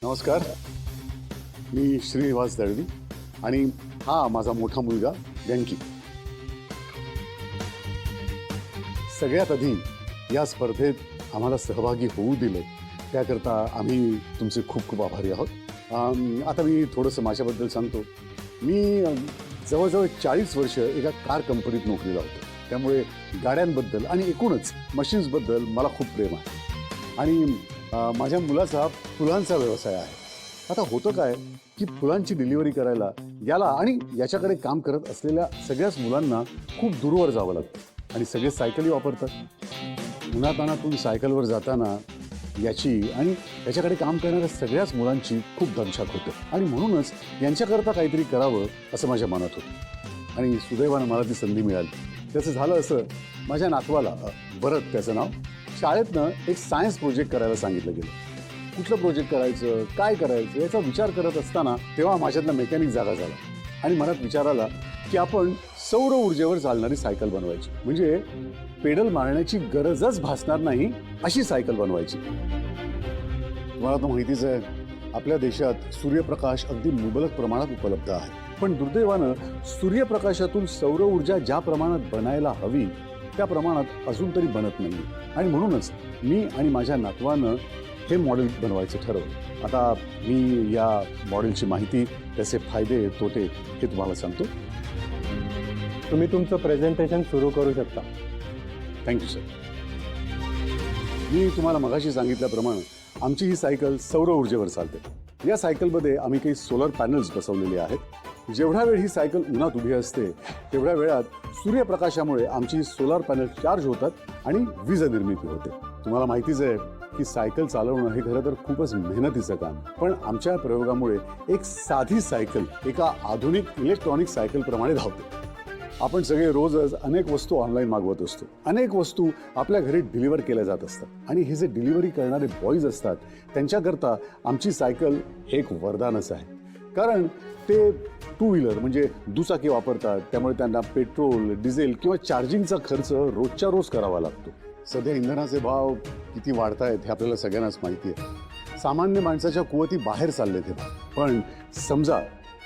नमस्कार, मी श्रीनिवास दळवी आणि हा माझा मोठा मुलगा व्यंकी. सगळ्यात आधी या स्पर्धेत आम्हाला सहभागी होऊ दिले त्याकरता आम्ही तुमचे खूप खूप आभारी आहोत. आता मी थोडंसं माझ्याबद्दल सांगतो. मी जवळजवळ 40 वर्ष एका कार कंपनीत नोकरीला होतो. त्यामुळे गाड्यांबद्दल आणि एकूणच मशीन्सबद्दल मला खूप प्रेम आहे. आणि माझ्या मुलाचा फुलांचा व्यवसाय आहे. आता होतं काय की फुलांची डिलिव्हरी करायला याला आणि याच्याकडे काम करत असलेल्या सगळ्याच मुलांना खूप दूरवर जावं लागतं आणि सगळे सायकली वापरतात. उन्हातानातून सायकलवर जाताना याची आणि याच्याकडे काम करणाऱ्या सगळ्याच मुलांची खूप दमछाक होते आणि म्हणूनच यांच्याकरता काहीतरी करावं असं माझ्या मनात होतं. आणि सुदैवानं मला ती संधी मिळाली. त्याचं झालं असं, माझ्या नातवाला भरत त्याचं नाव, शाळेतनं एक सायन्स प्रोजेक्ट करायला सांगितलं गेलं. कुठलं प्रोजेक्ट करायचं, काय करायचं याचा विचार करत असताना तेव्हा माझ्यातला मेकॅनिक जागा झाला आणि मनात विचार आला की आपण सौर ऊर्जेवर चालणारी सायकल बनवायची, म्हणजे पेडल मारण्याची गरजच भासणार नाही अशी सायकल बनवायची. तुम्हाला तर माहितीच आहे, आपल्या देशात सूर्यप्रकाश अगदी मुबलक प्रमाणात उपलब्ध आहे. पण दुर्दैवानं सूर्यप्रकाशातून सौर ऊर्जा ज्या प्रमाणात बनायला हवी त्या प्रमाणात अजून तरी बनत नाही. आणि म्हणूनच मी आणि माझ्या नातवानं हे मॉडेल बनवायचं ठरवलं. आता मी या मॉडेलची माहिती, त्याचे फायदे तोटे हे तुम्हाला सांगतो. तुम्ही तुमचं प्रेझेंटेशन सुरू करू शकता. Thank you sir. मी तुम्हाला मगाशी सांगितल्याप्रमाणे आमची ही सायकल सौर ऊर्जेवर चालते. या सायकलमध्ये आम्ही काही सोलर पॅनल्स बसवलेले आहेत. जेवढा वेळ ही सायकल उन्हात उभी असते तेवढ्या वेळात सूर्यप्रकाशामुळे आमची सोलर पॅनल चार्ज होतात आणि वीज निर्मिती होते. तुम्हाला माहितीच आहे की सायकल चालवणं हे खरं तर खूपच मेहनतीचं काम. पण आमच्या प्रयोगामुळे एक साधी सायकल एका आधुनिक इलेक्ट्रॉनिक सायकलप्रमाणे धावते. आपण सगळे रोजच अनेक वस्तू ऑनलाईन मागवत असतो. अनेक वस्तू आपल्या घरी डिलिव्हर केल्या जात असतात आणि हे जे डिलिव्हरी करणारे बॉईज असतात त्यांच्याकरता आमची सायकल एक वरदानच आहे. कारण ते टू व्हीलर म्हणजे दुचाकी वापरतात, त्यामुळे त्यांना पेट्रोल, डिझेल किंवा चार्जिंगचा खर्च रोजच्या रोज करावा लागतो. सध्या इंधनाचे भाव किती वाढत आहेत हे आपल्याला सगळ्यांनाच माहिती आहे. सामान्य माणसाच्या कुवती बाहेर चालले ते भाव. पण समजा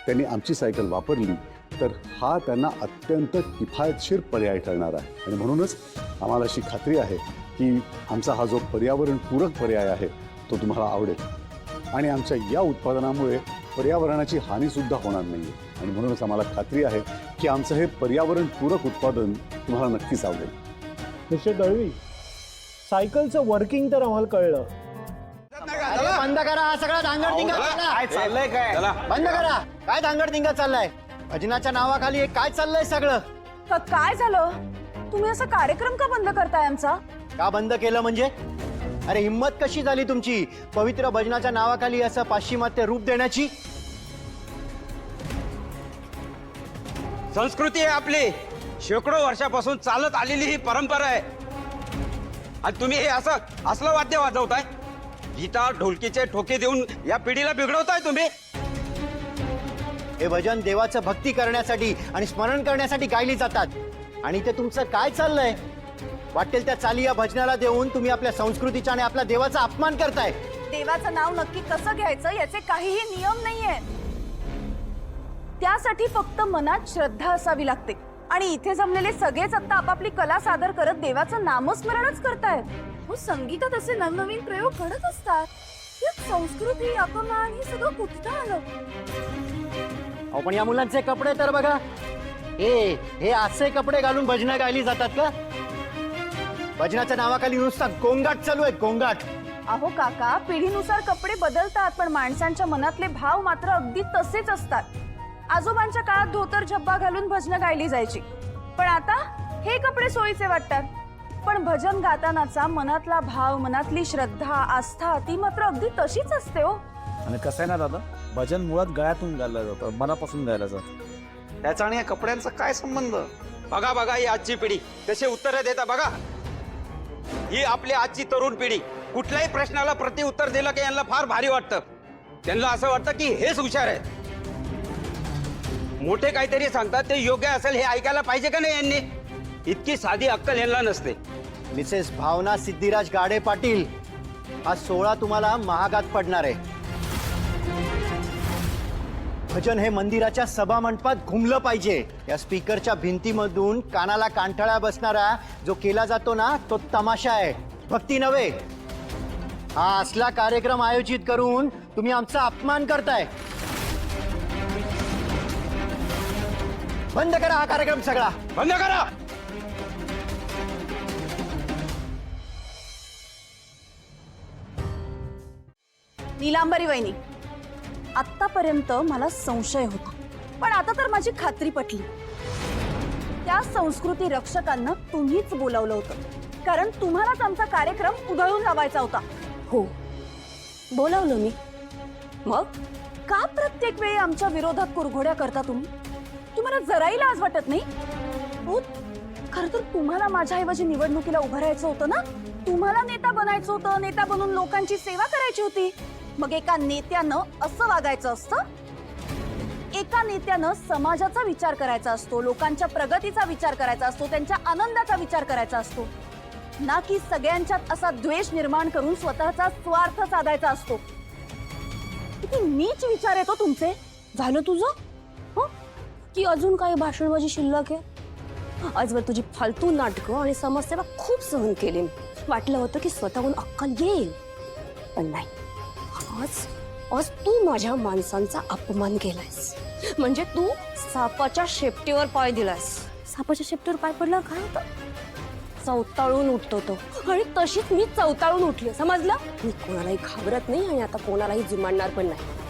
त्यांनी आमची सायकल वापरली तर हा त्यांना अत्यंत किफायतशीर पर्याय ठरणार आहे. आणि म्हणूनच आम्हाला अशी खात्री आहे की आमचा हा जो पर्यावरणपूरक पर्याय आहे तो तुम्हाला आवडेल आणि आमच्या या उत्पादनामुळे पर्यावरणाची हानीसुद्धा होणार नाही. आणि म्हणूनच आम्हाला खात्री आहे की आमचं हे पर्यावरणपूरक उत्पादन तुम्हाला नक्कीच आवडेल. मिस्टर दळवी, सायकलचं वर्किंग तर आम्हाला कळलं. बंद करा हा सगळा धांगडधिंगा चाललाय. काय बंद करा, काय धांगडधिंगा चाललाय? भजनाच्या नावाखाली हे काय चाललंय सगळं? काय झालं? तुम्ही असा कार्यक्रम का बंद करताय आमचा? का बंद केलं म्हणजे? अरे हिम्मत कशी झाली तुमची पवित्र भजनाच्या नावाखाली असं पाश्चिमात्य रूप देण्याची? संस्कृती आहे आपली, शेकडो वर्षापासून चालत आलेली ही परंपरा आहे. आणि तुम्ही हे असलं वाद्य वाजवताय, गीता ढोलकीचे ठोके देऊन या पिढीला बिघडवताय तुम्ही. हे भजन देवाचं भक्ती करण्यासाठी आणि स्मरण करण्यासाठी गायली जातात. आणि ते तुमचं काय चाललंय? वाटेल त्या चाली या भजनाला देऊन तुम्ही आपल्या संस्कृतीचा आणि आपल्या देवाचा अपमान करताय. देवाचं नाव नक्की कसं घ्यायचं याचे काहीही नियम नाहीये. त्यासाठी फक्त मनात श्रद्धा असावी लागते. आणि इथे जमलेले सगळेच आता आपापली कला सादर करत देवाचं नामस्मरणच करतायत. हो, संगीतात असे नवनवीन प्रयोग घडत असतात. संस्कृती, अपमान हे सगळं कुठं आलं? पण या मुलांचे कपडे तर बघा, हे असे कपडे घालून भजनं गायली जातात का? भजनाच्या नावाखाली नुसता गोंगाट चालू आहे, गोंगाट. अहो काका, पिढीनुसार कपडे बदलतात पण माणसांच्या मनातले भाव मात्र अगदी तसेच असतात. आजोबांच्या काळात धोतर झब्बा घालून भजनं गायली जायची, पण आता हे कपडे सोयीचे वाटतात. पण भजन गातानाचा मनातला भाव, मनातली श्रद्धा, आस्था ती मात्र अगदी तशीच असते हो. आणि कसं आहे ना दादा, भजन मुळात गळ्यातून गायलं जातं, मनापासून गायलं जातं. त्याचा आणि या कपड्यांचा काय संबंध? बघा बघा ही आजची पिढी कशी उत्तर देता बघा. ही आपली आजची तरुण पिढी कुठल्याही प्रश्नाला प्रत्युत्तर दिलं की यांना फार भारी वाटतं. त्यांना असं वाटतं की हेच हुशार आहेत. मोठे काहीतरी सांगतात ते योग्य असेल हे ऐकायला पाहिजे का नाही यांनी? इतकी साधी अक्कल यांना नसते. मिसेस भावना सिद्धिराज गाडे पाटील, हा सोहळा तुम्हाला महागात पडणार आहे. भजन हे मंदिराच्या सभा मंडपात घुमलं पाहिजे. या स्पीकरच्या भिंतीमधून कानाला कांठाळा बसणारा जो केला जातो ना, तो तमाशा आहे, भक्ती नव्हे. हा असला कार्यक्रम आयोजित करून तुम्ही आमचा अपमान करताय. बंद करा हा कार्यक्रम सगळा. बंद करा. नीलांबरी वहिनी, आतापर्यंत मला संशय होता, पण आता तर माझी खात्री पटली. त्या संस्कृती रक्षकांना तुम्हीच बोलावलं होतं, कारण तुम्हालाच आमचा कार्यक्रम उधळून लावायचा होता. हो, बोलावलं मी. मग का प्रत्येक वेळी आमच्या विरोधात कुरघोड्या करता तुम्ही? तुम्हाला जराही लाज वाटत नाही? हो, खरं तर तुम्हाला माझ्याऐवजी निवडणुकीला उभं राहायचं होतं ना. तुम्हाला नेता बनायचं होतं, नेता बनून लोकांची सेवा करायची होती. मग एका नेत्यानं असं वागायचं असतं? एका नेत्यानं समाजाचा विचार करायचा असतो, लोकांच्या प्रगतीचा विचार करायचा असतो, त्यांच्या आनंदाचा विचार करायचा असतो, ना की सगळ्यांच्यात असा द्वेष निर्माण करून स्वतःचा स्वार्थ साधायचा असतो. किती नीच विचार येतो तुमचे. झालं तुझं? हो, की अजून काही भाषणबाजी शिल्लक आहे? आजवर तुझी फालतू नाटकं आणि समाजसेवा खूप सहन केली. वाटलं होतं की स्वतःहून अक्कल येईल, पण नाही. आज तू माझ्या माणसांचा अपमान केलायस. म्हणजे तू सापाच्या शेपटीवर पाय दिलास. सापाच्या शेपटीवर पाय पडला काय होतं? चवताळून उठतो तो, आणि तशीच मी चवताळून उठली. समजलं? मी कोणालाही घाबरत नाही आणि आता कोणालाही जुमानणार पण नाही.